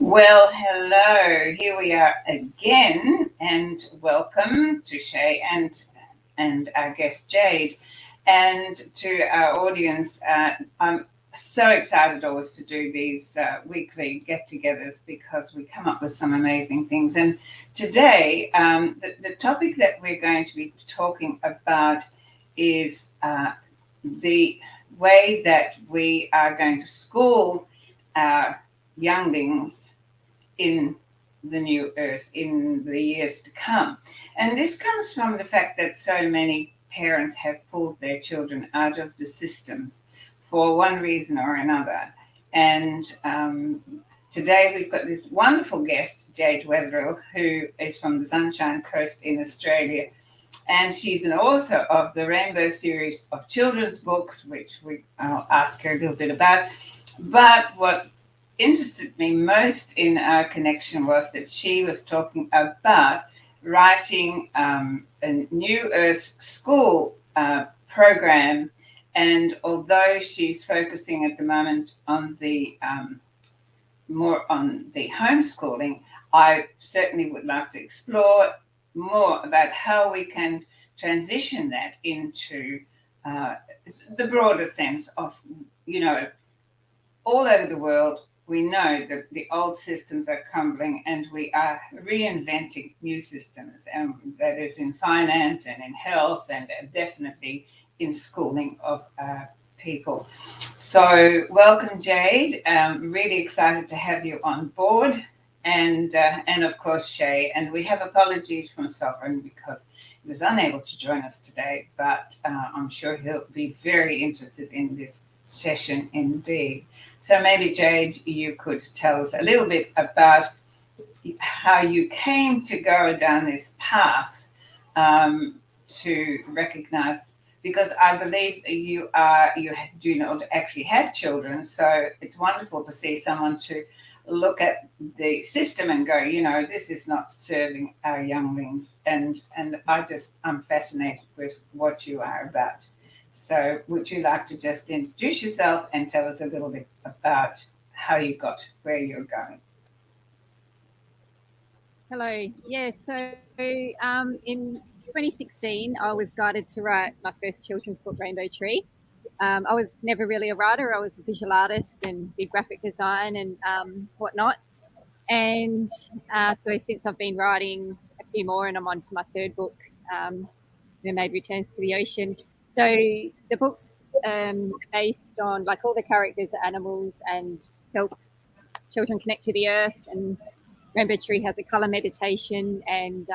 Well, hello. Here we are again, and welcome to Shay and our guest Jade, and to our audience. I'm so excited always to do these weekly get-togethers because we come up with some amazing things. And today, the topic that we're going to be talking about is the way that we are going to school our younglings in the new earth in the years to come. And this comes from the fact that so many parents have pulled their children out of the systems for one reason or another. And today we've got this wonderful guest, Jade Weatherill, who is from the Sunshine Coast in Australia. And she's an author of the Rainbow series of children's books, which I'll ask her a little bit about. But what interested me most in our connection was that she was talking about writing a New Earth school program. And although she's focusing at the moment on the more on the homeschooling, I certainly would like to explore more about how we can transition that into the broader sense of, all over the world. We know that the old systems are crumbling and we are reinventing new systems, and that is in finance and in health and definitely in schooling of people. So welcome, Jade. Really excited to have you on board. And of course, Shay. And we have apologies from Sovereign because he was unable to join us today, but I'm sure he'll be very interested in this session indeed. So maybe, Jade, you could tell us a little bit about how you came to go down this path to recognize, because I believe you do not actually have children, so it's wonderful to see someone to look at the system and go, this is not serving our younglings, and I'm fascinated with what you are about. So would you like to just introduce yourself and tell us a little bit about how you got where you're going? Hello. Yeah, so in 2016, I was guided to write my first children's book, Rainbow Tree. I was never really a writer. I was a visual artist and did graphic design and whatnot. And so since I've been writing a few more, and I'm on to my third book, Mermaid Returns to the Ocean. So the book's based on, like, all the characters are animals and helps children connect to the earth. And Rainbow Tree has a colour meditation. And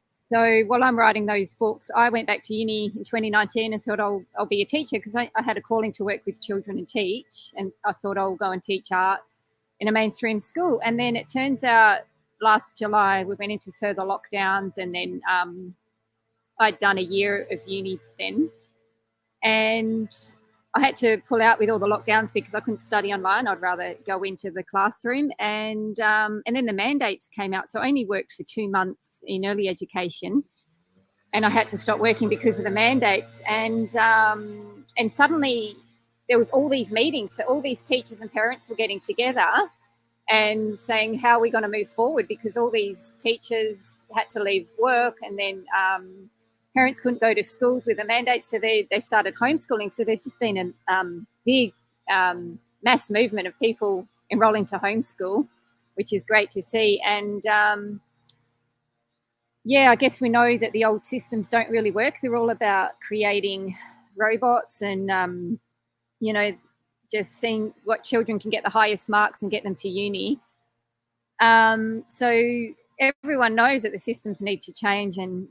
so while I'm writing those books, I went back to uni in 2019 and thought I'll be a teacher, because I had a calling to work with children and teach. And I thought I'll go and teach art in a mainstream school. And then it turns out last July we went into further lockdowns, and then I'd done a year of uni then, and I had to pull out with all the lockdowns because I couldn't study online. I'd rather go into the classroom, and then the mandates came out. So I only worked for 2 months in early education, and I had to stop working because of the mandates. And suddenly there was all these meetings. So all these teachers and parents were getting together and saying, how are we going to move forward? Because all these teachers had to leave work, and then parents couldn't go to schools with the mandate, so they started homeschooling. So there's just been a big mass movement of people enrolling to homeschool, which is great to see. And I guess we know that the old systems don't really work. They're all about creating robots and, just seeing what children can get the highest marks and get them to uni. So everyone knows that the systems need to change. And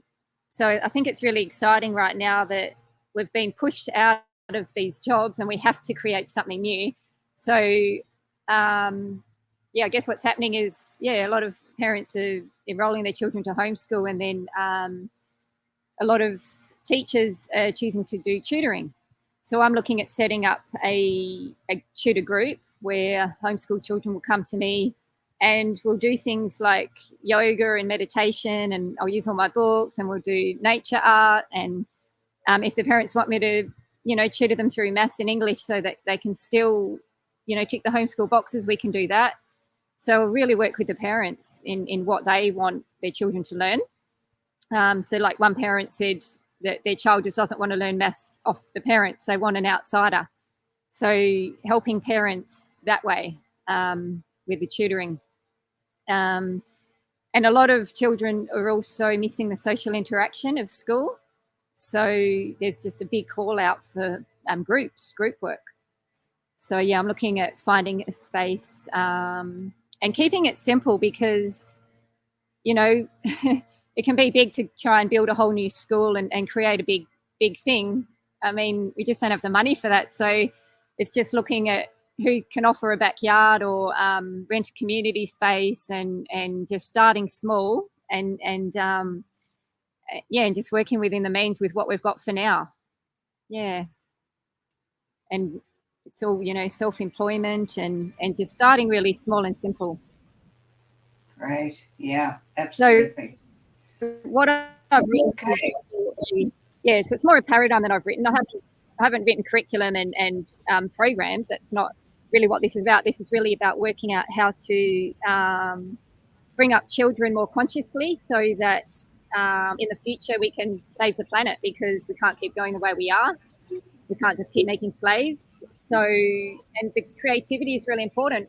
so I think it's really exciting right now that we've been pushed out of these jobs and we have to create something new. So, I guess what's happening is, a lot of parents are enrolling their children to homeschool, and then a lot of teachers are choosing to do tutoring. So I'm looking at setting up a tutor group where homeschool children will come to me, and we'll do things like yoga and meditation, and I'll use all my books, and we'll do nature art. And if the parents want me to, tutor them through maths and English so that they can still tick the homeschool boxes, we can do that. So we'll really work with the parents in what they want their children to learn. So like one parent said that their child just doesn't want to learn maths off the parents. They want an outsider. So helping parents that way with the tutoring. And a lot of children are also missing the social interaction of school. So there's just a big call out for group work. So yeah, I'm looking at finding a space and keeping it simple because, it can be big to try and build a whole new school and create a big thing. I mean, we just don't have the money for that. So it's just looking at who can offer a backyard or rent a community space and just starting small and just working within the means with what we've got for now. Yeah. And it's all, self-employment and just starting really small and simple. Right. Yeah, absolutely. So what I've written, so it's more a paradigm that I've written. I haven't written curriculum and programs. That's not really what this is about. This is really about working out how to bring up children more consciously so that in the future we can save the planet, because we can't keep going the way we are. We can't just keep making slaves. So, and the creativity is really important.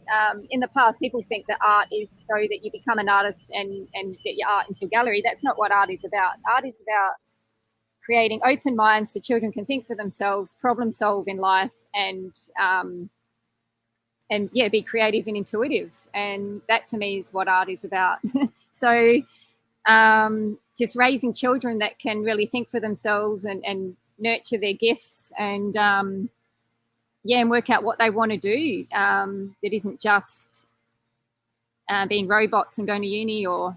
In the past, people think that art is so that you become an artist and get your art into a gallery. That's not what art is about. Art is about creating open minds so children can think for themselves, problem solve in life, and be creative and intuitive. And that to me is what art is about. So just raising children that can really think for themselves and nurture their gifts and and work out what they want to do. That isn't just being robots and going to uni, or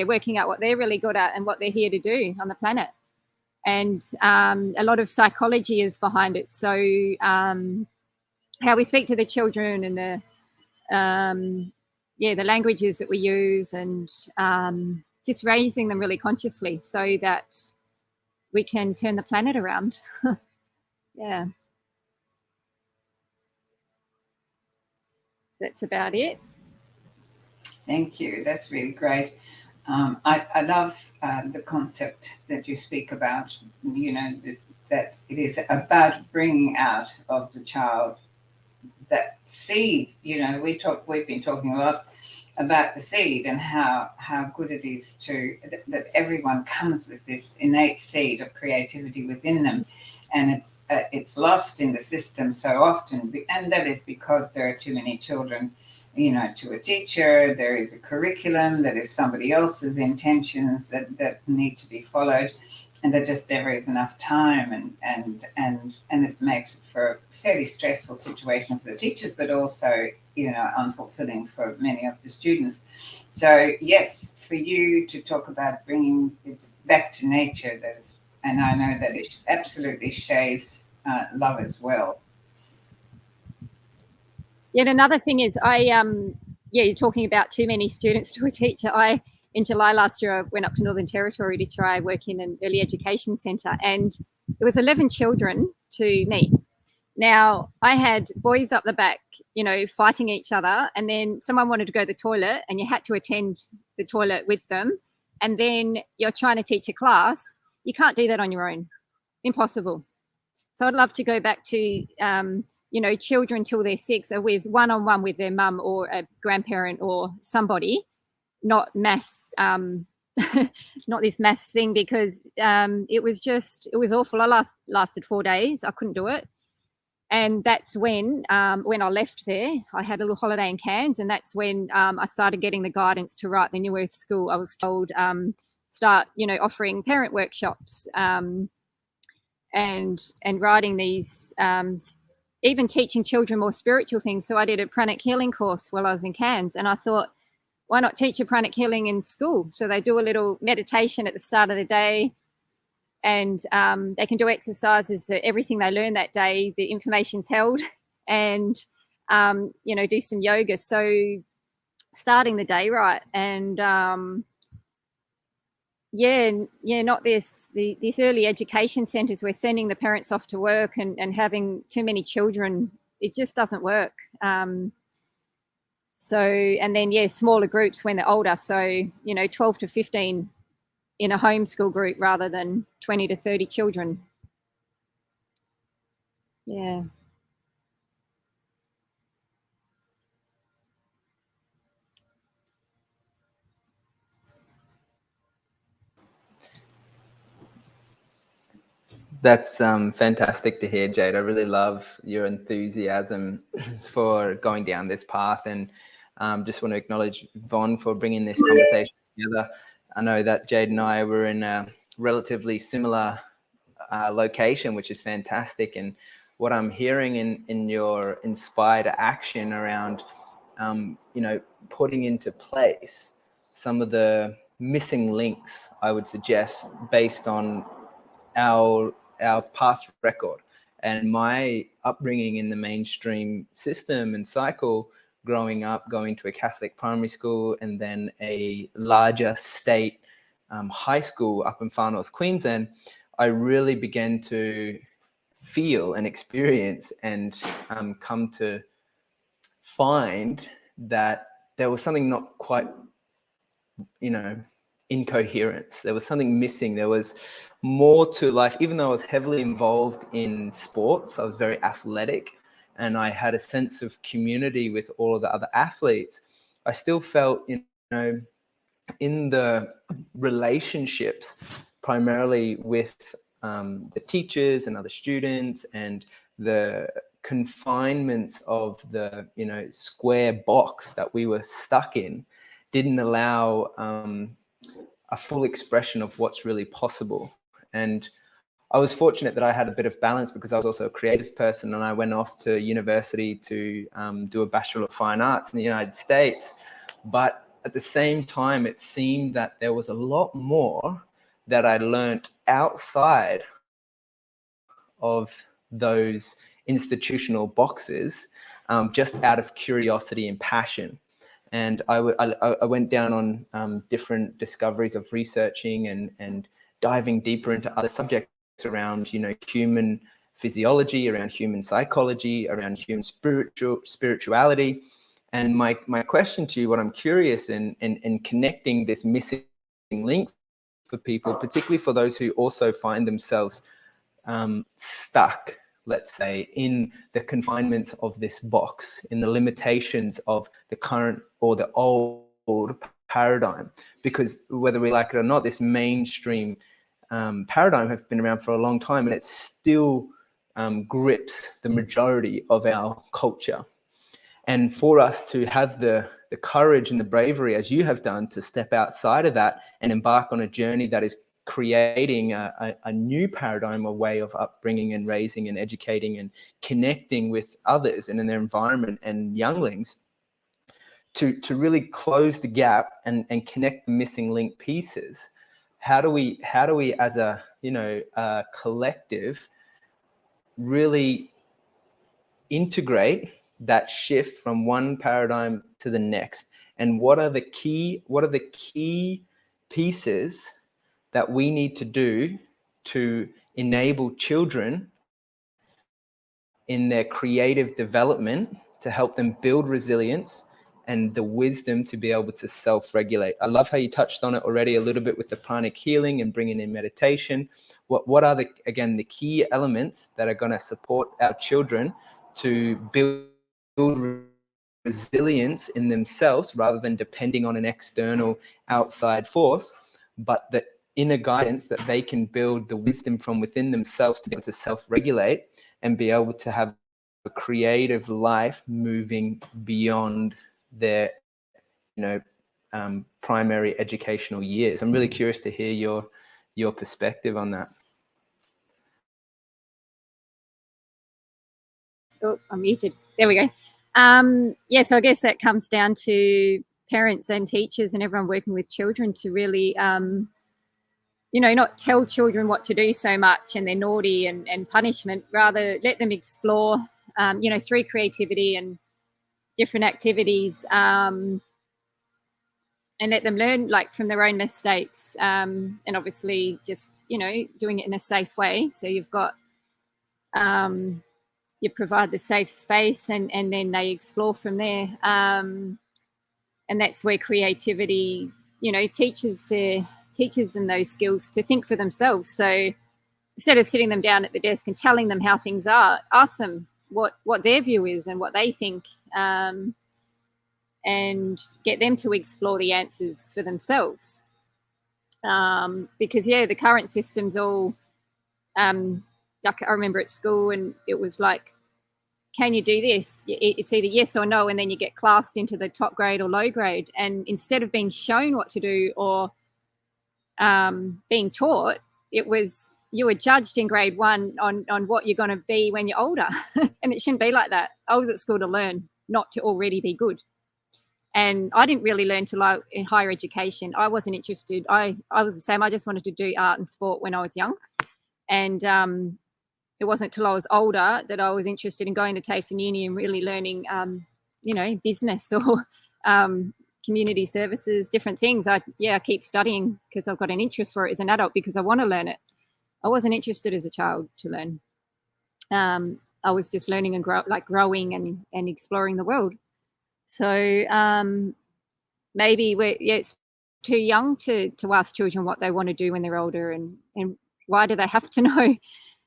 working out what they're really good at and what they're here to do on the planet. And a lot of psychology is behind it. So how we speak to the children and the languages that we use, and just raising them really consciously so that we can turn the planet around. Yeah. That's about it. Thank you. That's really great. I love the concept that you speak about, that it is about bringing out of the child that seed. We've been talking a lot about the seed and how good it is that everyone comes with this innate seed of creativity within them, and it's lost in the system so often, and that is because there are too many children to a teacher. There is a curriculum that is somebody else's intentions that need to be followed, and there just never is enough time, and it makes it for a fairly stressful situation for the teachers, but also unfulfilling for many of the students. So yes, for you to talk about bringing it back to nature, and I know that it's absolutely Shay's love as well. Yet another thing is you're talking about too many students to a teacher. In July last year, I went up to Northern Territory to try work in an early education centre, and there was 11 children to me. Now, I had boys up the back, fighting each other, and then someone wanted to go to the toilet and you had to attend the toilet with them, and then you're trying to teach a class. You can't do that on your own. Impossible. So I'd love to go back to, children till they're 6 are with one-on-one with their mum or a grandparent or somebody, not mass, not this mass thing, because it was awful. I lasted 4 days. I couldn't do it. And that's when I left there, I had a little holiday in Cairns, and that's when I started getting the guidance to write the New Earth School. I was told start, offering parent workshops and writing these, even teaching children more spiritual things. So I did a pranic healing course while I was in Cairns, and I thought, why not teach a pranic healing in school? So they do a little meditation at the start of the day, and they can do exercises, everything they learn that day, the information's held, and, do some yoga. So starting the day right. And, not these early education centres, we're sending the parents off to work and having too many children it just doesn't work. So, and then, smaller groups when they're older. So, 12 to 15 in a homeschool group rather than 20 to 30 children. Yeah. That's fantastic to hear, Jade. I really love your enthusiasm for going down this path, and just want to acknowledge Yvonne for bringing this conversation together. I know that Jade and I were in a relatively similar location, which is fantastic. And what I'm hearing in your inspired action around, putting into place some of the missing links, I would suggest, based on our past record and my upbringing in the mainstream system and cycle, growing up, going to a Catholic primary school and then a larger state high school up in far north Queensland, I really began to feel and experience and come to find that there was something not quite, incoherence. There was something missing. There was more to life. Even though I was heavily involved in sports, I was very athletic, and I had a sense of community with all of the other athletes. I still felt, in the relationships, primarily with the teachers and other students, and the confinements of the square box that we were stuck in, didn't allow a full expression of what's really possible. And I was fortunate that I had a bit of balance because I was also a creative person, and I went off to university to do a Bachelor of Fine Arts in the United States. But at the same time, it seemed that there was a lot more that I learned outside of those institutional boxes, just out of curiosity and passion. And I went down on different discoveries of researching and diving deeper into other subjects around, human physiology, around human psychology, around human spirituality. And my question to you, what I'm curious in connecting this missing link for people, particularly for those who also find themselves stuck, let's say, in the confinements of this box, in the limitations of the current or the old paradigm. Because whether we like it or not, this mainstream paradigm has been around for a long time, and it still grips the majority of our culture. And for us to have the courage and the bravery, as you have done, to step outside of that and embark on a journey that is creating a new paradigm, a way of upbringing and raising and educating and connecting with others and in their environment and younglings, to really close the gap and connect the missing link pieces. How do we as a collective really integrate that shift from one paradigm to the next? And what are the key pieces that we need to do to enable children in their creative development, to help them build resilience and the wisdom to be able to self-regulate? I love how you touched on it already a little bit with the pranic healing and bringing in meditation. What are the key elements that are going to support our children to build resilience in themselves, rather than depending on an external outside force, but the inner guidance that they can build the wisdom from within themselves to be able to self-regulate and be able to have a creative life moving beyond their primary educational years? I'm really curious to hear your perspective on that. Oh, I'm muted. There we go. So I guess that comes down to parents and teachers and everyone working with children to really not tell children what to do so much and they're naughty and punishment, rather let them explore, through creativity and different activities, and let them learn from their own mistakes, and obviously just, doing it in a safe way. So you've got you provide the safe space, and then they explore from there. And that's where creativity, teaches them those skills to think for themselves. So instead of sitting them down at the desk and telling them how things are, ask them what their view is and what they think, and get them to explore the answers for themselves. Because the current system's all, like I remember at school, and it was like, can you do this? It's either yes or no, and then you get classed into the top grade or low grade. And instead of being shown what to do or being taught, it was, you were judged in grade 1 on what you're going to be when you're older. And it shouldn't be like that. I was at school to learn, not to already be good. And I didn't really learn till in higher education. I wasn't interested. I was the same. I just wanted to do art and sport when I was young. And it wasn't till I was older that I was interested in going to TAFE and uni and really learning, business or community services, different things. I keep studying because I've got an interest for it as an adult, because I want to learn it. I wasn't interested as a child to learn. I was just learning and growing and exploring the world. So maybe it's too young to ask children what they want to do when they're older, and why do they have to know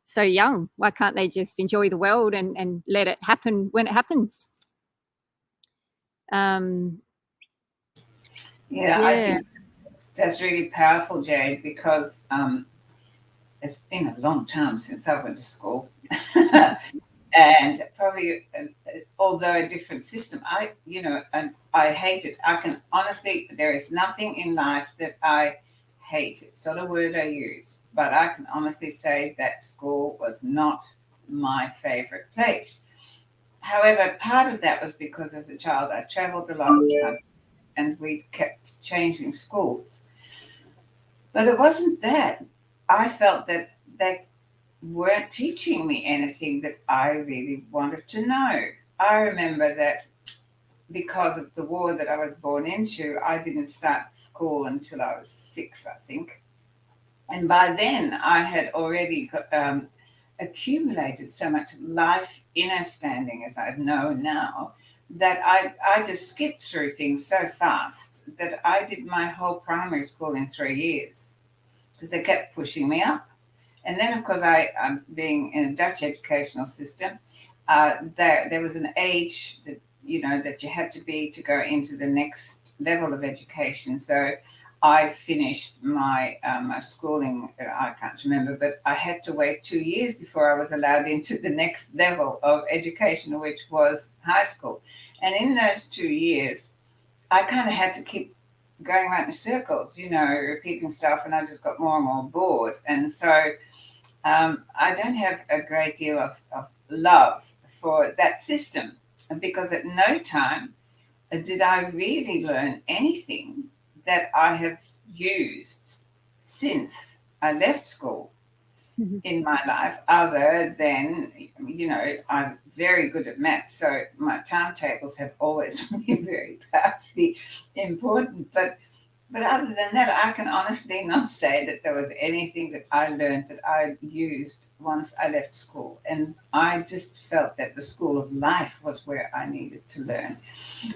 so young? Why can't they just enjoy the world and let it happen when it happens? I think that's really powerful, Jade, because it's been a long time since I went to school. And probably, although a different system, and I hate it. I can honestly, there is nothing in life that I hate. It's not a word I use, but I can honestly say that school was not my favorite place. However, part of that was because as a child, I traveled a lot of times and we kept changing schools. But it wasn't that. I felt that they weren't teaching me anything that I really wanted to know. I remember that because of the war that I was born into, I didn't start school until I was 6, I think. And by then I had already accumulated so much life understanding, as I know now, that I just skipped through things so fast that I did my whole primary school in 3 years because they kept pushing me up. And then, of course, I'm being in a Dutch educational system, there was an age that, that you had to be to go into the next level of education. So I finished my schooling, I can't remember, but I had to wait 2 years before I was allowed into the next level of education, which was high school. And in those 2 years, I kind of had to keep going around in circles, repeating stuff, and I just got more and more bored. And so I don't have a great deal of love for that system, because at no time did I really learn anything that I have used since I left school in my life, other than, I'm very good at maths, so my timetables have always been very powerfully important. But other than that, I can honestly not say that there was anything that I learned that I used once I left school. And I just felt that the school of life was where I needed to learn.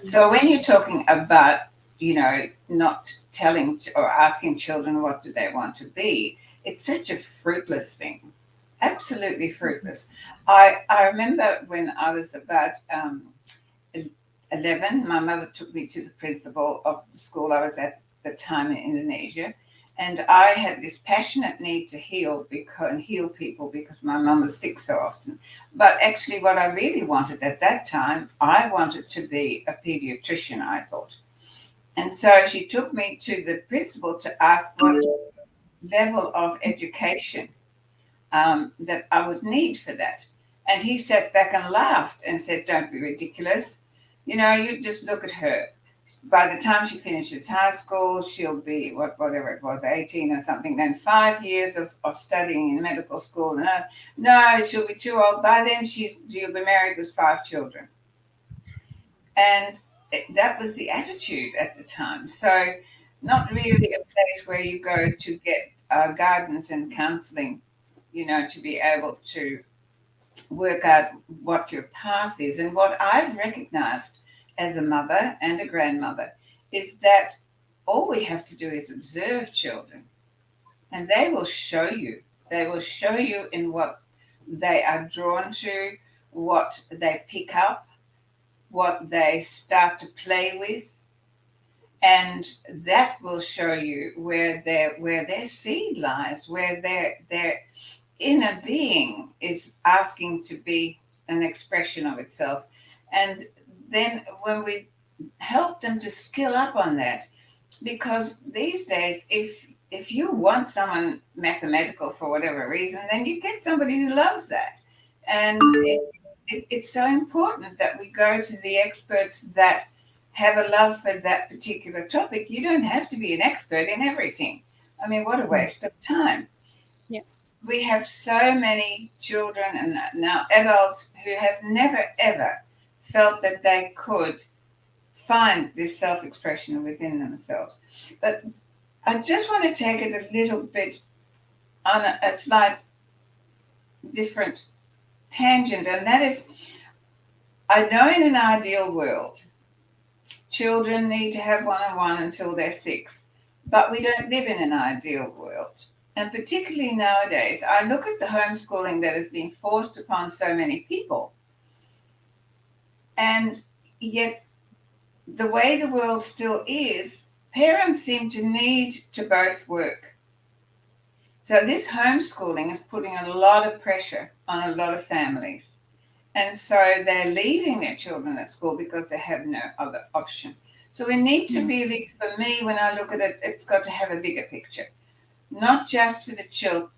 So when you're talking about, not telling or asking children what do they want to be, it's such a fruitless thing. Absolutely fruitless. I remember when I was about 11, my mother took me to the principal of the school I was at the time in Indonesia, and I had this passionate need to heal people because my mum was sick so often. But actually what I really wanted at that time, I wanted to be a pediatrician, I thought. And so she took me to the principal to ask what level of education that I would need for that. And he sat back and laughed and said, "Don't be ridiculous. You just look at her. By the time she finishes high school, she'll be whatever it was, 18 or something. Then 5 years of studying in medical school. No, she'll be too old. By then, she'll be married with 5 children." And that was the attitude at the time. So not really a place where you go to get guidance and counseling, to be able to work out what your path is. And what I've recognized as a mother and a grandmother is that all we have to do is observe children, and they will show you. They will show you in what they are drawn to, what they pick up, what they start to play with, and that will show you where their seed lies, where their inner being is asking to be an expression of itself. And then when we help them to skill up on that, because these days, if you want someone mathematical for whatever reason, then you get somebody who loves that. And it's so important that we go to the experts that have a love for that particular topic. You don't have to be an expert in everything. I mean, what a waste of time. Yeah. We have so many children and now adults who have never, ever felt that they could find this self-expression within themselves. But I just want to take it a little bit on a slight different tangent, and that is, I know in an ideal world, children need to have one-on-one until they're 6, but we don't live in an ideal world. And particularly nowadays, I look at the homeschooling that is being forced upon so many people, and yet the way the world still is, parents seem to need to both work. So this homeschooling is putting a lot of pressure on a lot of families. And so they're leaving their children at school because they have no other option. So we need to really, for me, when I look at it, it's got to have a bigger picture. Not just for the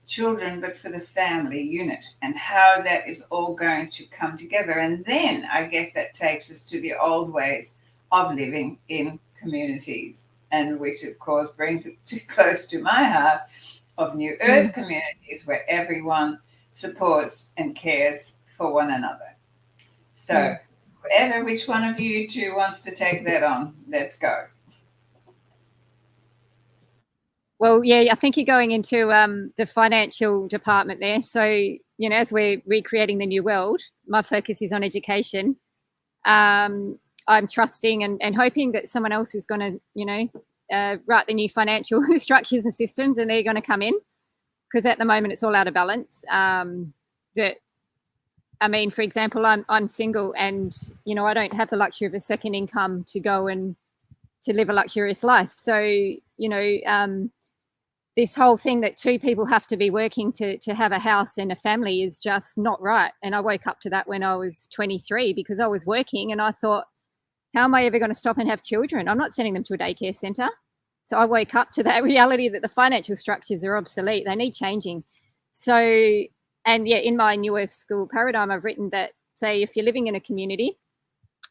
children, but for the family unit and how that is all going to come together. And then I guess that takes us to the old ways of living in communities, and which of course brings it too close to my heart, of New Earth communities where everyone supports and cares for one another. So whatever, which one of you two wants to take that on, let's go. Well, yeah, I think you're going into the financial department there. So, as we're recreating the new world, my focus is on education. I'm trusting and hoping that someone else is going to, write the new financial structures and systems, and they're going to come in, because at the moment it's all out of balance. For example, I'm single, and I don't have the luxury of a second income to go and to live a luxurious life. So this whole thing that two people have to be working to have a house and a family is just not right. And I woke up to that when I was 23, because I was working and I thought, how am I ever going to stop and have children? I'm not sending them to a daycare centre. So I woke up to that reality that the financial structures are obsolete. They need changing. So, and yeah, in my New Earth School paradigm, I've written that, say, if you're living in a community,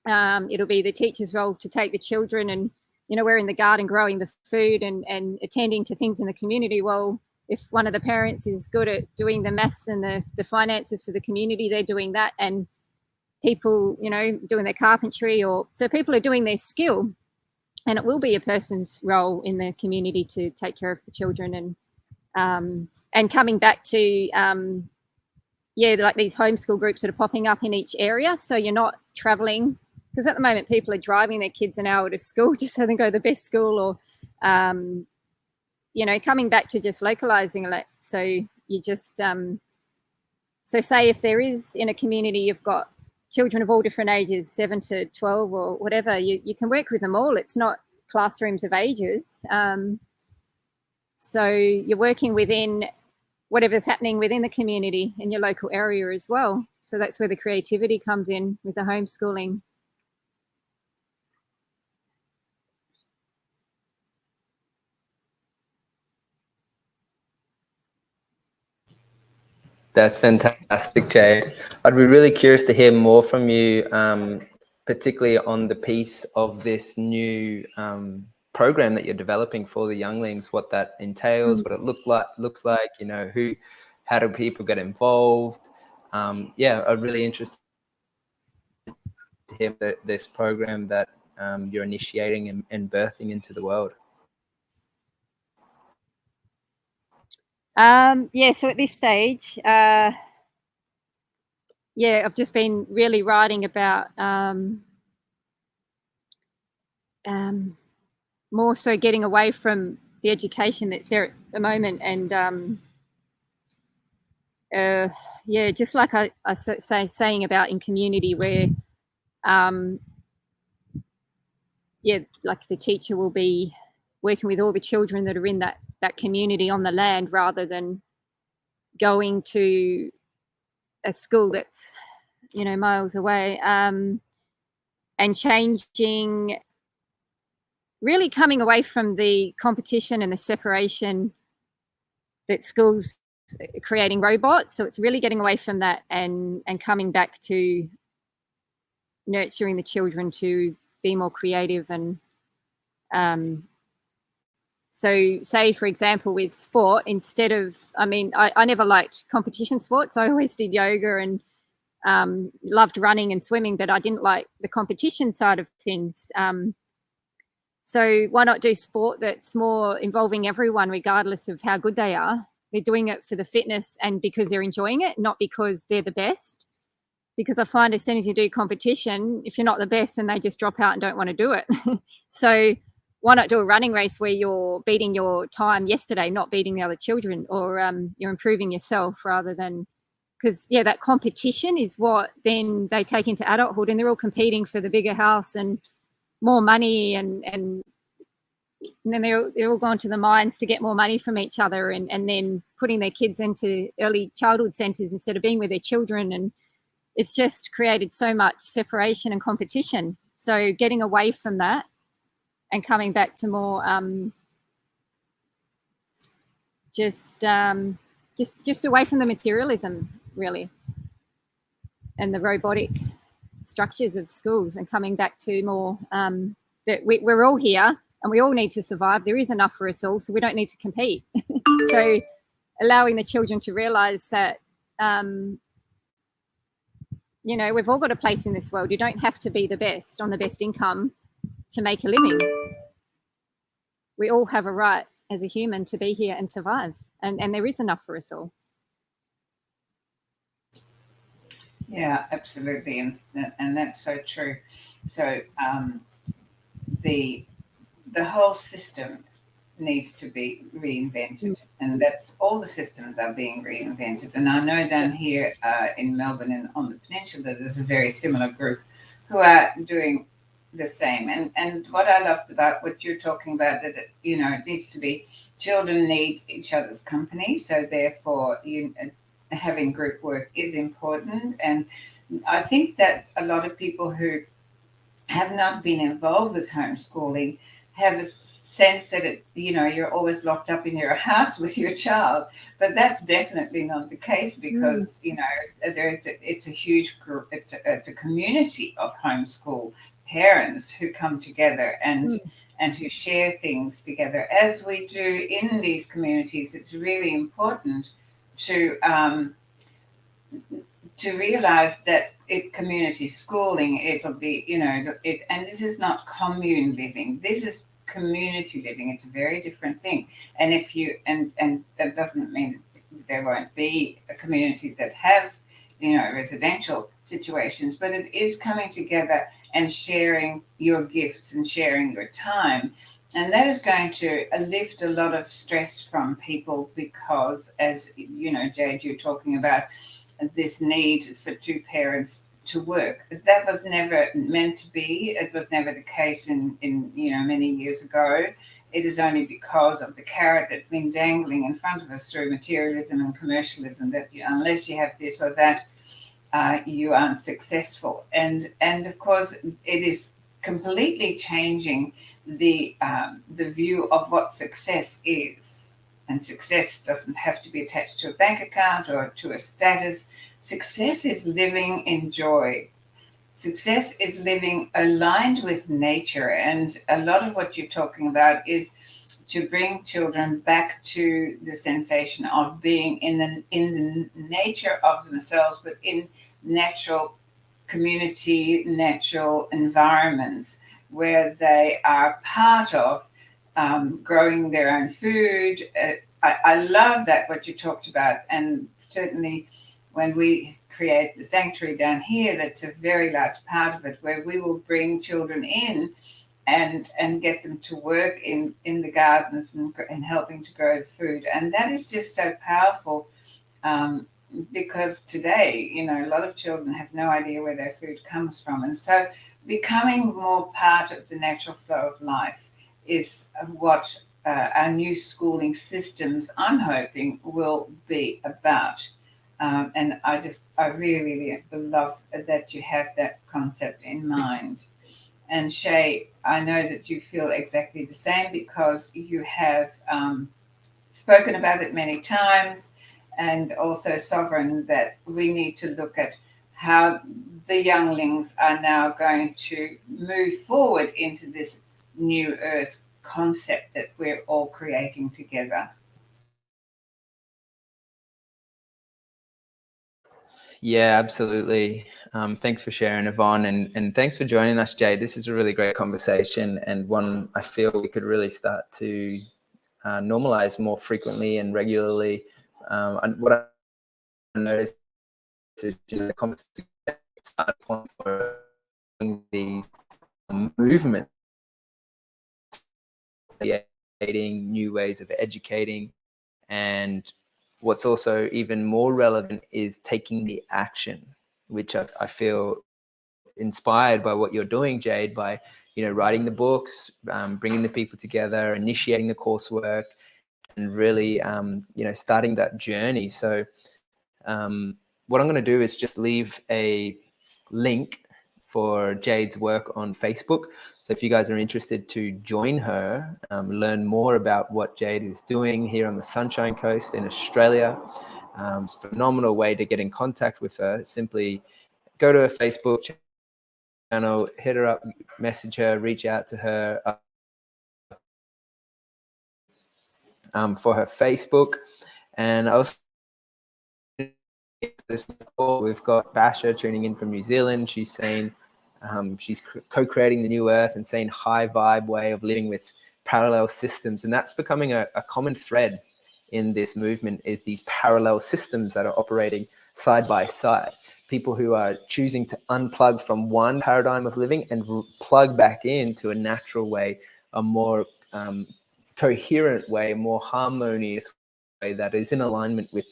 it'll be the teacher's role to take the children and, we're in the garden growing the food and attending to things in the community. Well, if one of the parents is good at doing the maths and the finances for the community, they're doing that. And people, doing their carpentry, so people are doing their skill, and it will be a person's role in the community to take care of the children. And coming back to, like these homeschool groups that are popping up in each area. So you're not traveling, because at the moment people are driving their kids an hour to school just so they can go to the best school, or, coming back to just localizing it. So you just, so say if there is in a community, you've got children of all different ages, 7 to 12 or whatever, you can work with them all. It's not classrooms of ages. So you're working within whatever's happening within the community in your local area as well. So that's where the creativity comes in with the homeschooling. That's fantastic, Jade. I'd be really curious to hear more from you, particularly on the piece of this new program that you're developing for the younglings, what that entails, what it looks like, how do people get involved? I'm really interested to hear this program that you're initiating and birthing into the world. So at this stage, yeah, I've just been really writing about more so getting away from the education that's there at the moment, and yeah, just like I saying about in community where yeah, like the teacher will be working with all the children that are in that community on the land, rather than going to a school that's, you know, miles away, and changing, really coming away from the competition and the separation that schools are creating robots. So it's really getting away from that and coming back to nurturing the children to be more creative. And so say, for example, with sport, instead of, I mean, I never liked competition sports. I always did yoga and loved running and swimming, but I didn't like the competition side of things. So why not do sport that's more involving everyone, regardless of how good they are? They're doing it for the fitness and because they're enjoying it, not because they're the best. Because I find as soon as you do competition, if you're not the best, then they just drop out and don't want to do it. So why not do a running race where you're beating your time yesterday, not beating the other children, or you're improving yourself rather than, because yeah, that competition is what then they take into adulthood, and they're all competing for the bigger house and more money, and then they're all gone to the mines to get more money from each other, and then putting their kids into early childhood centres instead of being with their children. And it's just created so much separation and competition. So getting away from that and coming back to more just away from the materialism, really, and the robotic structures of schools, and coming back to more that we're all here and we all need to survive. There is enough for us all, so we don't need to compete. So allowing the children to realise that, you know, we've all got a place in this world. You don't have to be the best on the best income to make a living. We all have a right as a human to be here and survive, and there is enough for us all. Yeah, absolutely, and that's so true. So the whole system needs to be reinvented, and that's all the systems are being reinvented. And I know down here in Melbourne and on the peninsula, there's a very similar group who are doing the same. And what I loved about what you're talking about, that you know, it needs to be, children need each other's company, so therefore having group work is important. And I think that a lot of people who have not been involved with homeschooling have a sense that it, you know, you're always locked up in your house with your child, but that's definitely not the case, because you know, it's a huge group, it's a community of homeschool parents who come together and who share things together, as we do in these communities. It's really important to realize that community schooling, it'll be, you know, and this is not commune living, this is community living. It's a very different thing. And if you, and that doesn't mean there won't be communities that have, you know, residential situations, but it is coming together and sharing your gifts and sharing your time. And that is going to lift a lot of stress from people, because, as you know, Jade, you're talking about this need for two parents to work. That was never meant to be. It was never the case in you know, many years ago. It is only because of the carrot that's been dangling in front of us through materialism and commercialism that unless you have this or that, you aren't successful. And of course, it is completely changing the view of what success is. And success doesn't have to be attached to a bank account or to a status. Success is living in joy. Success is living aligned with nature. And a lot of what you're talking about is to bring children back to the sensation of being in the nature of themselves, but in natural community, natural environments where they are part of growing their own food. I love that, what you talked about. And certainly when we create the sanctuary down here, that's a very large part of it, where we will bring children in and get them to work in the gardens and helping to grow food. And that is just so powerful, because today, a lot of children have no idea where their food comes from. And so becoming more part of the natural flow of life is what our new schooling systems, I'm hoping, will be about. And I really love that you have that concept in mind. And Shay, I know that you feel exactly the same, because you have spoken about it many times, and also Sovereign, that we need to look at how the younglings are now going to move forward into this new earth concept that we're all creating together. Yeah, absolutely. Thanks for sharing, Yvonne, and thanks for joining us, Jade. This is a really great conversation, and one I feel we could really start to normalize more frequently and regularly. And what I noticed is, the conversation start point for these movements, creating new ways of educating, and what's also even more relevant is taking the action, which I feel inspired by what you're doing, Jade, by writing the books, bringing the people together, initiating the coursework, and really starting that journey. So what I'm going to do is just leave a link for Jade's work on Facebook. So if you guys are interested to join her, learn more about what Jade is doing here on the Sunshine Coast in Australia, it's a phenomenal way to get in contact with her. Simply go to her Facebook channel, hit her up, message her, reach out to her for her Facebook. And also, we've got Basha tuning in from New Zealand. She's saying she's co-creating the new earth and saying high vibe way of living with parallel systems. And that's becoming a common thread in this movement, is these parallel systems that are operating side by side. People who are choosing to unplug from one paradigm of living and plug back into a natural way, a more coherent way, a more harmonious way that is in alignment with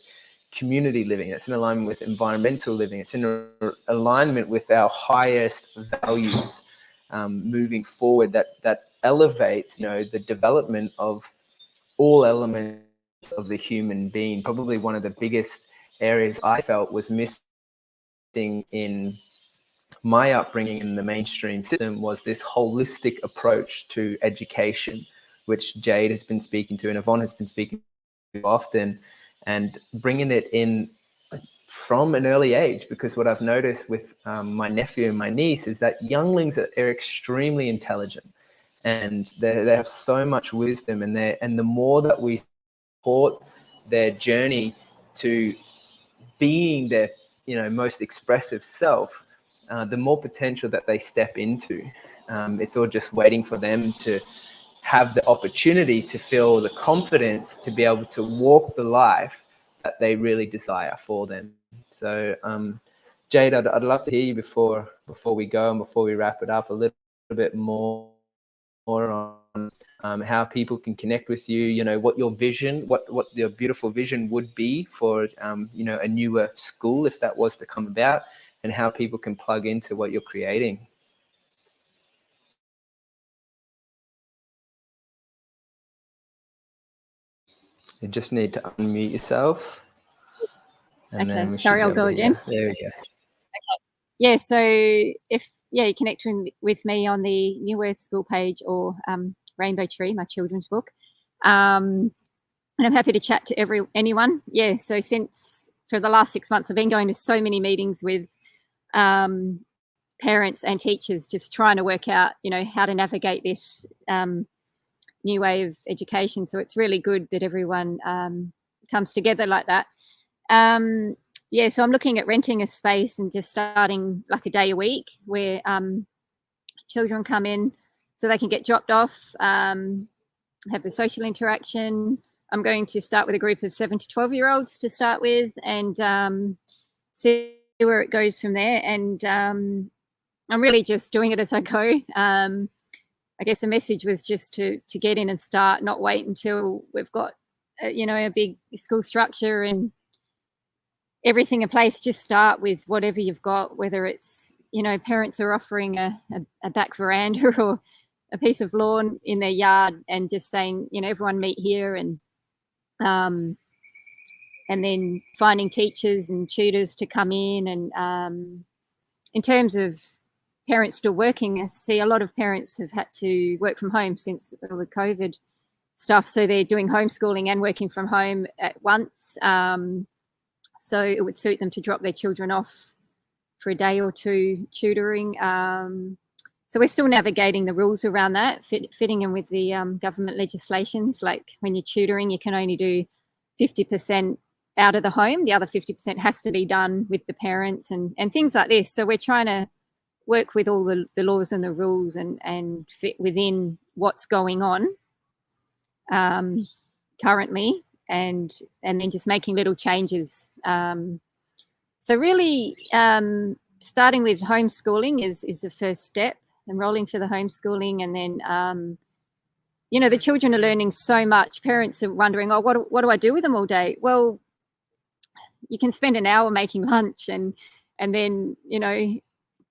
community living, it's in alignment with environmental living, it's in alignment with our highest values, moving forward, that elevates the development of all elements of the human being. Probably one of the biggest areas I felt was missing in my upbringing in the mainstream system was this holistic approach to education, which Jade has been speaking to and Yvonne has been speaking to often, and bringing it in from an early age. Because what I've noticed with my nephew and my niece is that younglings are extremely intelligent, and they have so much wisdom, and the more that we support their journey to being their most expressive self, the more potential that they step into. It's all just waiting for them to have the opportunity to feel the confidence to be able to walk the life that they really desire for them. So Jade, I'd love to hear you before we go and before we wrap it up a little bit more on how people can connect with you, what your vision, what your beautiful vision would be for a newer school, if that was to come about, and how people can plug into what you're creating. You just need to unmute yourself. And okay, then we sorry, I'll go again. There we go. Okay. Yeah, so if you connect with me on the New Earth School page or Rainbow Tree, my children's book, and I'm happy to chat to anyone. Yeah, so for the last 6 months, I've been going to so many meetings with parents and teachers, just trying to work out, how to navigate this new way of education. So it's really good that everyone comes together like that. So I'm looking at renting a space and just starting like a day a week where children come in so they can get dropped off, have the social interaction. I'm going to start with a group of 7 to 12-year-olds to start with, and see where it goes from there. And I'm really just doing it as I go. I guess the message was just to get in and start, not wait until we've got, a big school structure and everything in place. Just start with whatever you've got, whether it's, parents are offering a back veranda or a piece of lawn in their yard, and just saying, everyone meet here, and then finding teachers and tutors to come in. And in terms of parents still working, I see a lot of parents have had to work from home since all the COVID stuff. So they're doing homeschooling and working from home at once. So it would suit them to drop their children off for a day or two tutoring. So we're still navigating the rules around that, fitting in with the government legislations. Like when you're tutoring, you can only do 50% out of the home. The other 50% has to be done with the parents and things like this. So we're trying to work with all the laws and the rules and fit within what's going on currently, and then just making little changes. So really starting with homeschooling is the first step, enrolling for the homeschooling. And then, the children are learning so much. Parents are wondering, what do I do with them all day? Well, you can spend an hour making lunch and then,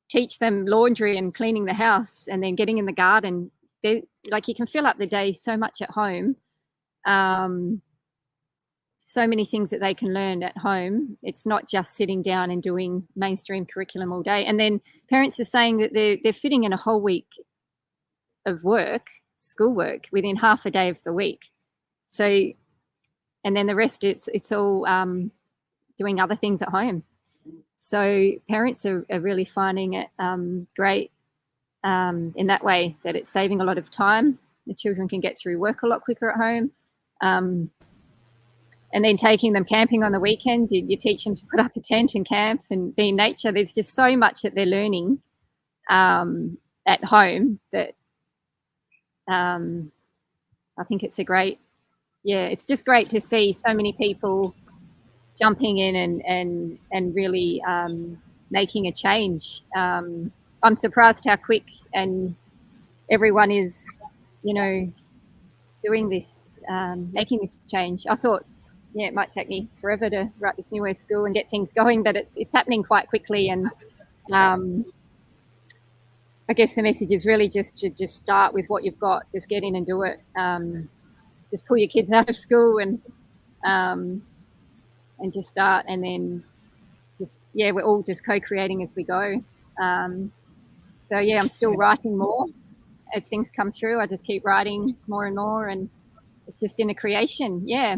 teach them laundry and cleaning the house, and then getting in the garden. Like, you can fill up the day so much at home. So many things that they can learn at home. It's not just sitting down and doing mainstream curriculum all day. And then parents are saying that they're fitting in a whole week of work, schoolwork, within half a day of the week. So, and then the rest, it's all doing other things at home. So parents are really finding it great in that way, that it's saving a lot of time. The children can get through work a lot quicker at home. And then taking them camping on the weekends, you teach them to put up a tent and camp and be in nature. There's just so much that they're learning at home that I think it's it's just great to see so many people jumping in and really making a change. I'm surprised how quick and everyone is, doing this, making this change. I thought, it might take me forever to write this new Earth School and get things going, but it's happening quite quickly. And I guess the message is really just to start with what you've got. Just get in and do it. Just pull your kids out of school and just start. And then we're all just co-creating as we go. I'm still writing more as things come through. I just keep writing more and more, and it's just in a creation. Yeah.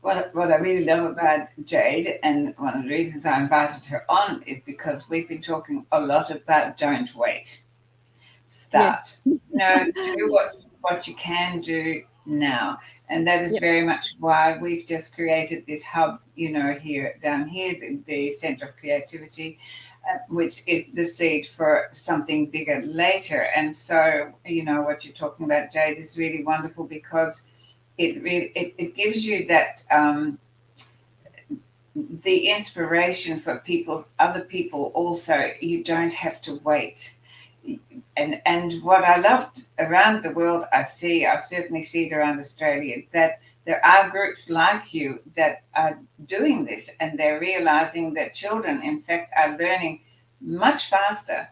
What I really love about Jade, and one of the reasons I invited her on, is because we've been talking a lot about don't wait. Start. Do what you can do now. And that is very much why we've just created this hub, down here, the Centre of Creativity, which is the seed for something bigger later. And so, what you're talking about, Jade, is really wonderful, because it gives you that the inspiration for other people also. You don't have to wait. And what I loved around the world, I certainly see it around Australia, that there are groups like you that are doing this, and they're realizing that children, in fact, are learning much faster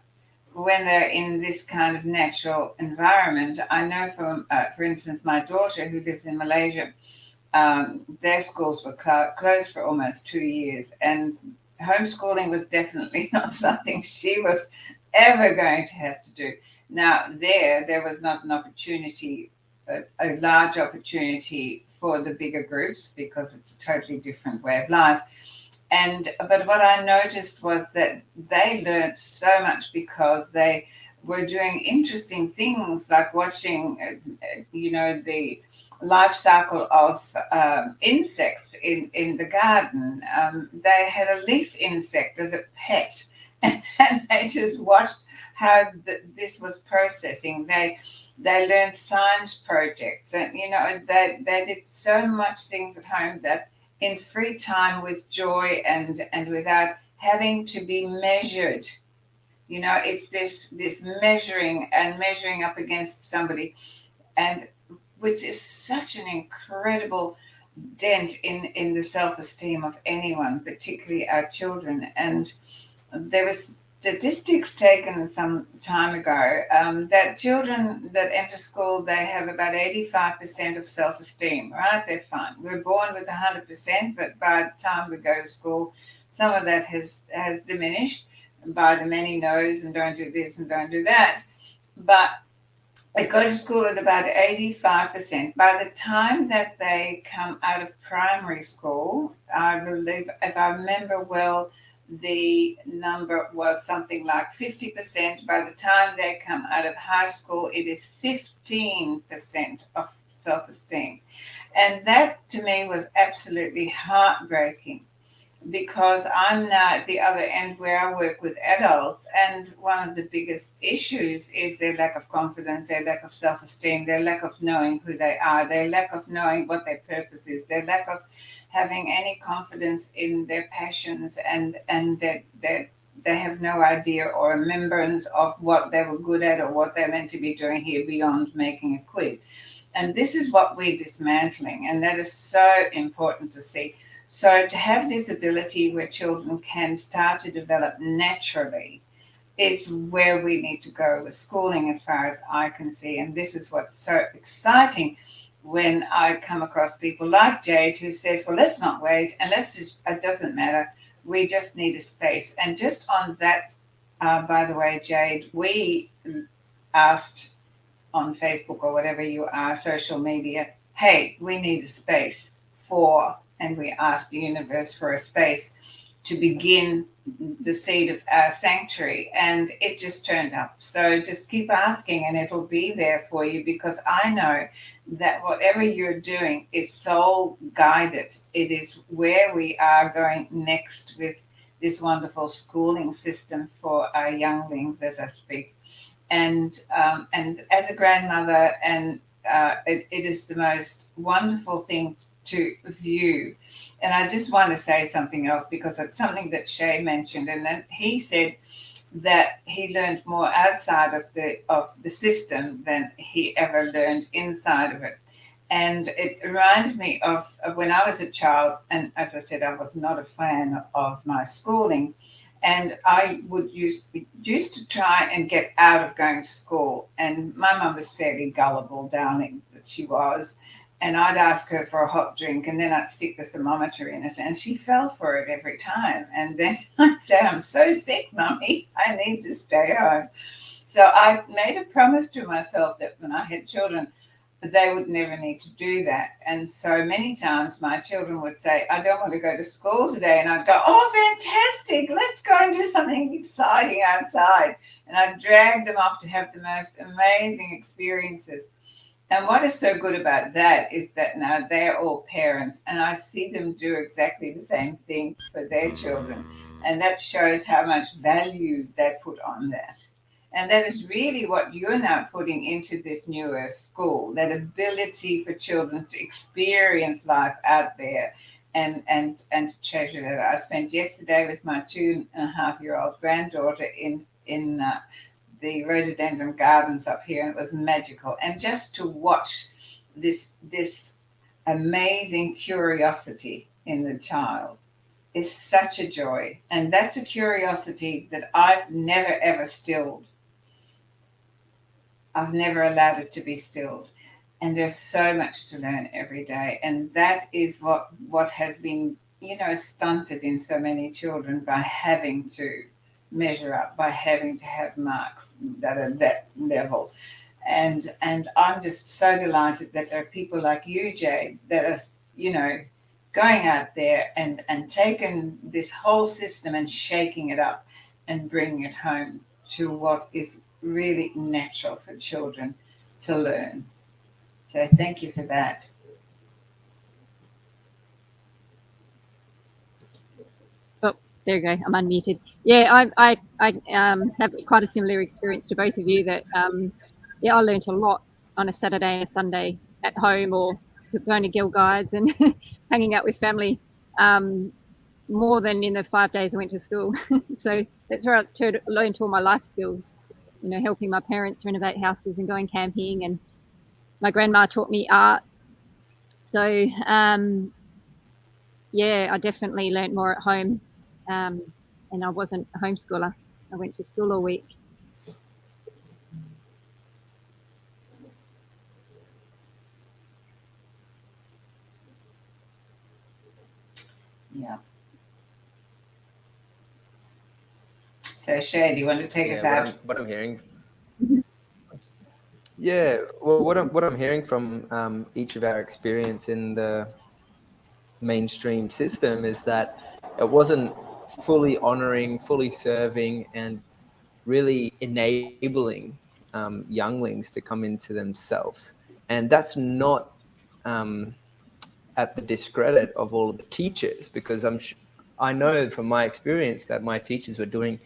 when they're in this kind of natural environment. I know from, for instance, my daughter who lives in Malaysia, their schools were closed for almost 2 years, and homeschooling was definitely not something she was ever going to have to do. Now, there was not an opportunity, a large opportunity for the bigger groups, because it's a totally different way of life. But what I noticed was that they learned so much because they were doing interesting things, like watching, the life cycle of insects in the garden. They had a leaf insect as a pet, and they just watched how this was processing. They learned science projects, and they did so much things at home that in free time with joy and without having to be measured. It's this measuring up against somebody, and which is such an incredible dent in the self-esteem of anyone, particularly our children. And there was statistics taken some time ago that children that enter school, they have about 85% of self-esteem, right? They're fine. We're born with 100%, but by the time we go to school, some of that has diminished by the many no's and don't do this and don't do that. But they go to school at about 85%. By the time that they come out of primary school, I believe, if I remember well, the number was something like 50%. By the time they come out of high school, it is 15% of self-esteem. And that to me was absolutely heartbreaking, because I'm now at the other end where I work with adults, and one of the biggest issues is their lack of confidence, their lack of self-esteem, their lack of knowing who they are, their lack of knowing what their purpose is, their lack of having any confidence in their passions, and that they have no idea or remembrance of what they were good at or what they're meant to be doing here beyond making a quid. And this is what we're dismantling, and that is so important to see. So to have this ability where children can start to develop naturally is where we need to go with schooling, as far as I can see. And this is what's so exciting when I come across people like Jade, who says, well, let's not wait, and let's just, it doesn't matter. We just need a space. And just on that, by the way, Jade, we asked on Facebook or whatever you are, social media, hey, we need a space for, and we asked the universe for a space to begin the seed of our sanctuary, and it just turned up. So just keep asking and it'll be there for you, because I know that whatever you're doing is soul guided. It is where we are going next with this wonderful schooling system for our younglings, as I speak. And as a grandmother, and it is the most wonderful thing to view. And I just want to say something else, because it's something that Shay mentioned, and then he said that he learned more outside of the system than he ever learned inside of it. And it reminded me of when I was a child, and as I said, I was not a fan of my schooling, and I would used to try and get out of going to school. And my mum was fairly gullible, darling that she was. And I'd ask her for a hot drink, and then I'd stick the thermometer in it, and she fell for it every time. And then I'd say, I'm so sick, Mummy, I need to stay home. So I made a promise to myself that when I had children, they would never need to do that. And so many times my children would say, I don't want to go to school today. And I'd go, oh, fantastic, let's go and do something exciting outside. And I'd drag them off to have the most amazing experiences. And what is so good about that is that now they're all parents, and I see them do exactly the same thing for their children. And that shows how much value they put on that. And that is really what you're now putting into this newer school, that ability for children to experience life out there and to treasure that. I spent yesterday with my 2.5-year-old granddaughter in the rhododendron gardens up here, and it was magical. And just to watch this amazing curiosity in the child is such a joy. And that's a curiosity that I've never ever stilled. I've never allowed it to be stilled. And there's so much to learn every day. And that is what has been, stunted in so many children by having to measure up, by having to have marks that are that level. And I'm just so delighted that there are people like you, Jade, that are, going out there and taking this whole system and shaking it up and bringing it home to what is really natural for children to learn. So thank you for that. There you go. I'm unmuted. Yeah, I have quite a similar experience to both of you. That I learnt a lot on a Saturday and a Sunday at home, or going to Girl Guides and hanging out with family more than in the 5 days I went to school. So that's where I learned all my life skills, helping my parents renovate houses and going camping. And my grandma taught me art. So, I definitely learned more at home. And I wasn't a homeschooler. I went to school all week. Yeah. So Shay, do you want to take us out? What I'm hearing. Yeah, well, what I'm hearing from each of our experience in the mainstream system is that it wasn't fully honoring, fully serving, and really enabling younglings to come into themselves. And that's not at the discredit of all of the teachers, because I know from my experience that my teachers were doing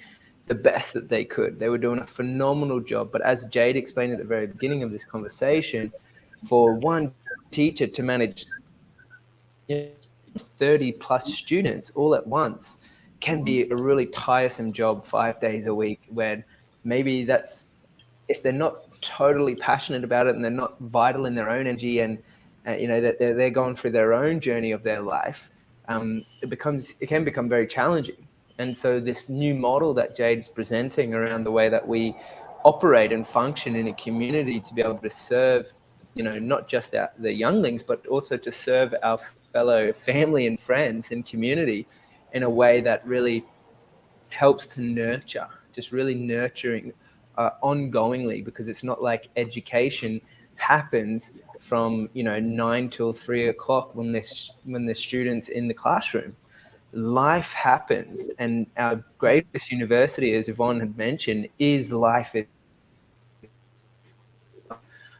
the best that they could. They were doing a phenomenal job. But as Jade explained at the very beginning of this conversation, for one teacher to manage 30 plus students all at once can be a really tiresome job 5 days a week, when maybe that's, if they're not totally passionate about it and they're not vital in their own energy, and that they're going through their own journey of their life, it can become very challenging. And so this new model that Jade's presenting around the way that we operate and function in a community to be able to serve, not just the younglings, but also to serve our fellow family and friends and community in a way that really helps to nurture, just really nurturing ongoingly, because it's not like education happens from 9 till 3 o'clock when the students in the classroom. Life happens, and our greatest university, as Yvonne had mentioned, is life.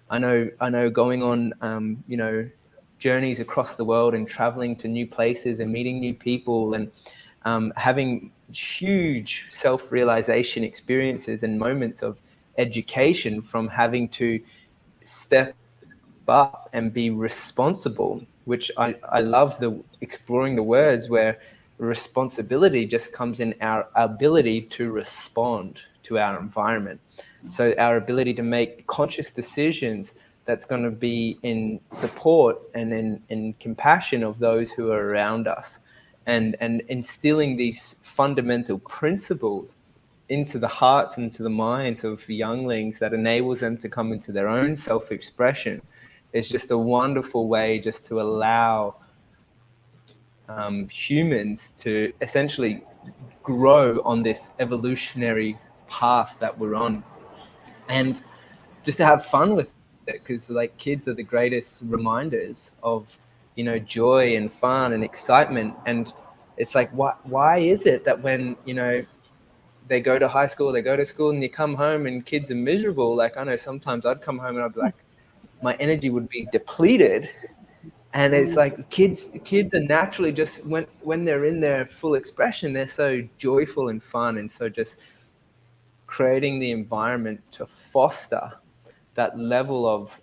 I know going on journeys across the world and traveling to new places and meeting new people and having huge self-realization experiences and moments of education from having to step up and be responsible, which I love exploring the words where responsibility just comes in our ability to respond to our environment. So our ability to make conscious decisions that's going to be in support and in compassion of those who are around us, and instilling these fundamental principles into the hearts and into the minds of younglings that enables them to come into their own self-expression is just a wonderful way just to allow humans to essentially grow on this evolutionary path that we're on, and just to have fun with it, because like kids are the greatest reminders of joy and fun and excitement. And it's like, why is it that when they go to high school, they go to school, and you come home and kids are miserable? Like, I know sometimes I'd come home and I'd be like, my energy would be depleted. And it's like kids are naturally just when they're in their full expression, they're so joyful and fun, and so just creating the environment to foster that level of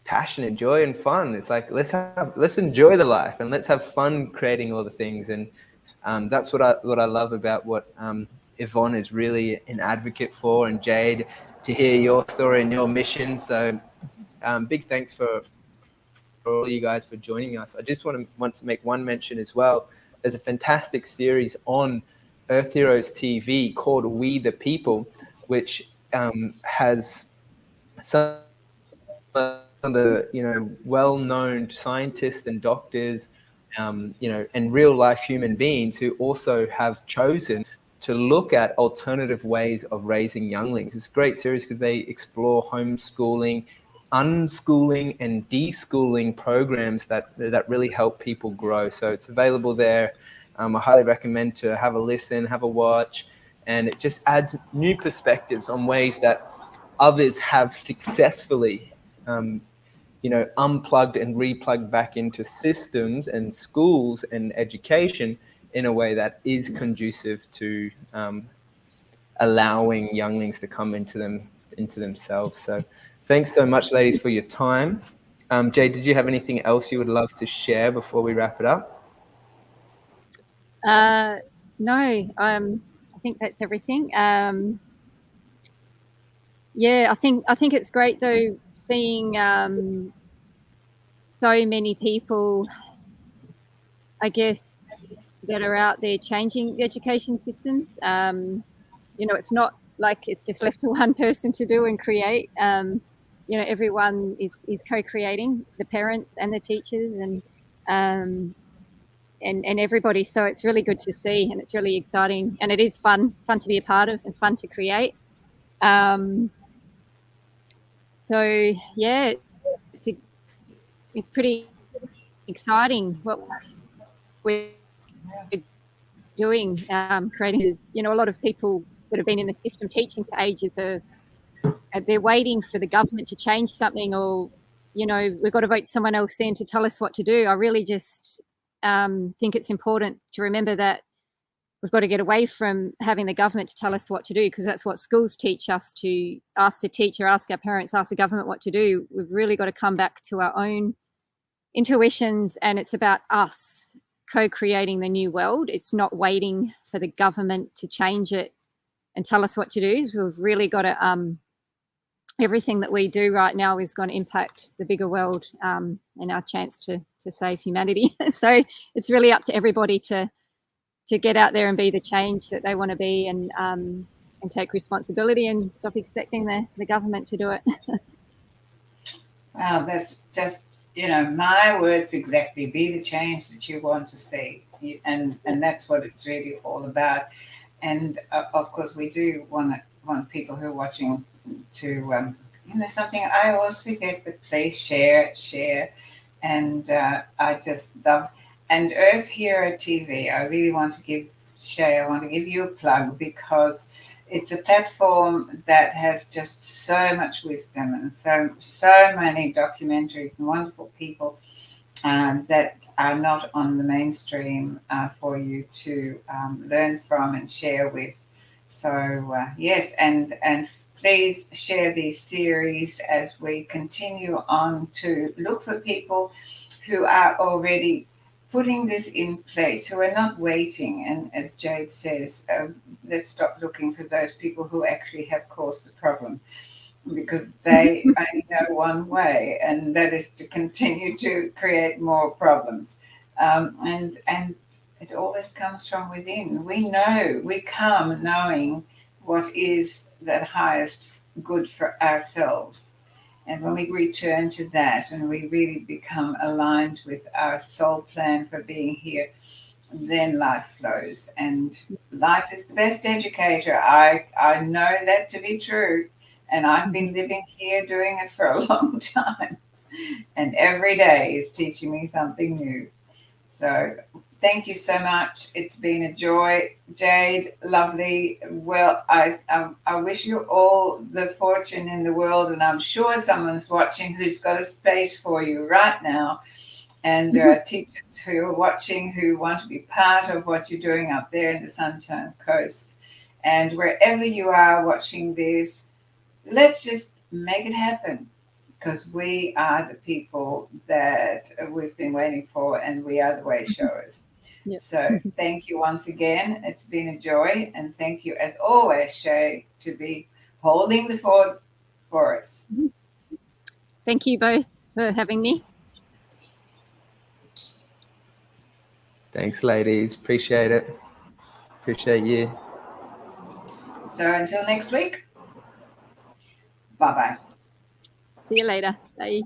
passion and joy and fun. It's like, let's enjoy the life and let's have fun creating all the things. And that's what I love about what Yvonne is really an advocate for, and Jade, to hear your story and your mission. So big thanks for all you guys for joining us. I just want to make one mention as well. There's a fantastic series on Earth Heroes TV called We the People, which has some of the well-known scientists and doctors, and real-life human beings who also have chosen to look at alternative ways of raising younglings. It's a great series because they explore homeschooling, unschooling, and deschooling programs that really help people grow. So it's available there. I highly recommend to have a listen, have a watch, and it just adds new perspectives on ways that others have successfully unplugged and replugged back into systems and schools and education in a way that is conducive to allowing younglings to come into themselves. So thanks so much, ladies, for your time. Jade, did you have anything else you would love to share before we wrap it up? No, I think that's everything. Yeah, I think it's great though seeing so many people, I guess, that are out there changing the education systems. It's not like it's just left to one person to do and create. Everyone is co-creating, the parents and the teachers and everybody. So it's really good to see, and it's really exciting, and it is fun to be a part of and fun to create. So yeah, it's pretty exciting what we're doing, creating is, a lot of people that have been in the system teaching for ages they're waiting for the government to change something, or we've got to vote someone else in to tell us what to do. I really just think it's important to remember that we've got to get away from having the government to tell us what to do, because that's what schools teach us, to ask the teacher, ask our parents, ask the government what to do. We've really got to come back to our own intuitions, and it's about us co-creating the new world. It's not waiting for the government to change it and tell us what to do. So we've really got to everything that we do right now is going to impact the bigger world, and our chance to save humanity. So it's really up to everybody to get out there and be the change that they want to be, and take responsibility and stop expecting the government to do it. Wow, that's just, my words exactly. Be the change that you want to see. And that's what it's really all about. And of course, we do want people who are watching to, something I always forget, but please share. And I just love, and Earth Hero TV, I really want to give Shay, I want to give you a plug, because it's a platform that has just so much wisdom and so many documentaries and wonderful people that are not on the mainstream for you to learn from and share with. So yes, and please share these series as we continue on to look for people who are already putting this in place, who are not waiting. And as Jade says, let's stop looking for those people who actually have caused the problem, because they only know one way, and that is to continue to create more problems. And it always comes from within. We come knowing what is the highest good for ourselves. And when we return to that and we really become aligned with our soul plan for being here, then life flows. And life is the best educator. I know that to be true. And I've been living here doing it for a long time. And every day is teaching me something new. So thank you so much. It's been a joy. Jade, lovely. Well, I wish you all the fortune in the world, and I'm sure someone's watching who's got a space for you right now. And there are teachers who are watching who want to be part of what you're doing up there in the Sunshine Coast. And wherever you are watching this, let's just make it happen, because we are the people that we've been waiting for, and we are the way showers. Yep. So thank you once again. It's been a joy. And thank you, as always, Shay, to be holding the fort for us. Thank you both for having me. Thanks, ladies. Appreciate it. Appreciate you. So until next week, bye-bye. See you later. Bye.